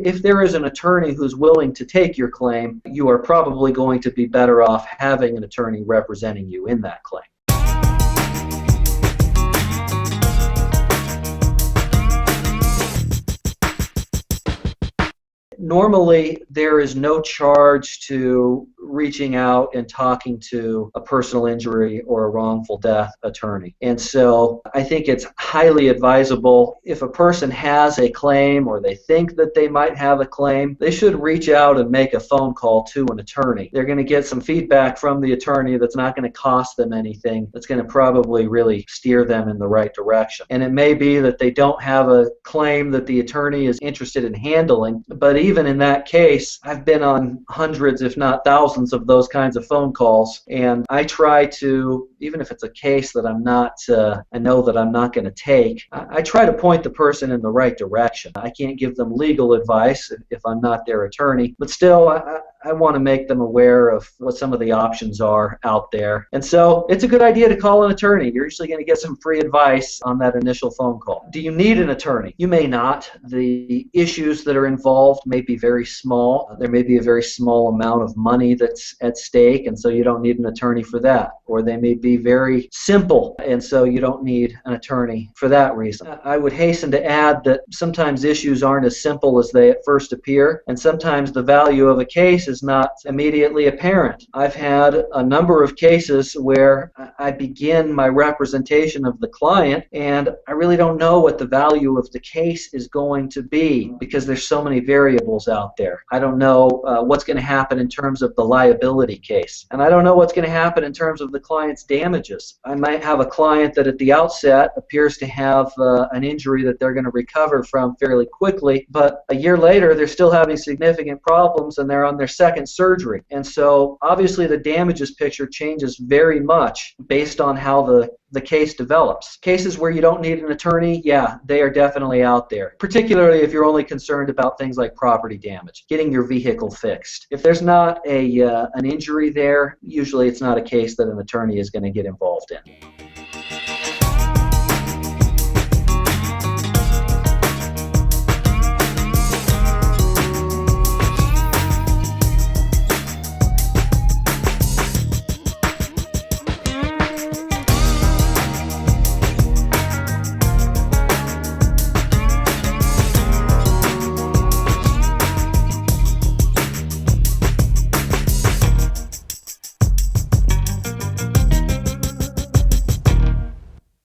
if there is an attorney who's willing to take your claim, you are probably going to be better off having an attorney representing you in that claim. Normally, there is no charge to reaching out and talking to a personal injury or a wrongful death attorney. And so I think it's highly advisable if a person has a claim or they think that they might have a claim, they should reach out and make a phone call to an attorney. They're going to get some feedback from the attorney that's not going to cost them anything, that's going to probably really steer them in the right direction. And it may be that they don't have a claim that the attorney is interested in handling, but even in that case, I've been on hundreds, if not thousands, of those kinds of phone calls, and I try to, even if it's a case that I know that I'm not going to take, I try to point the person in the right direction. I can't give them legal advice if I'm not their attorney, but still, I want to make them aware of what some of the options are out there. And so it's a good idea to call an attorney. You're usually going to get some free advice on that initial phone call. Do you need an attorney? You may not. The issues that are involved may be very small. There may be a very small amount of money that's at stake, and so you don't need an attorney for that. Or they may be very simple, and so you don't need an attorney for that reason. I would hasten to add that sometimes issues aren't as simple as they at first appear, and sometimes the value of a case is not immediately apparent. I've had a number of cases where I begin my representation of the client and I really don't know what the value of the case is going to be because there's so many variables out there. I don't know what's going to happen in terms of the liability case, and I don't know what's going to happen in terms of the client's damages. I might have a client that at the outset appears to have an injury that they're going to recover from fairly quickly, but a year later they're still having significant problems and they're on their second surgery. And so obviously the damages picture changes very much based on how the case develops. Cases where you don't need an attorney, yeah, they are definitely out there, particularly if you're only concerned about things like property damage, getting your vehicle fixed. If there's not an injury there, usually it's not a case that an attorney is going to get involved in.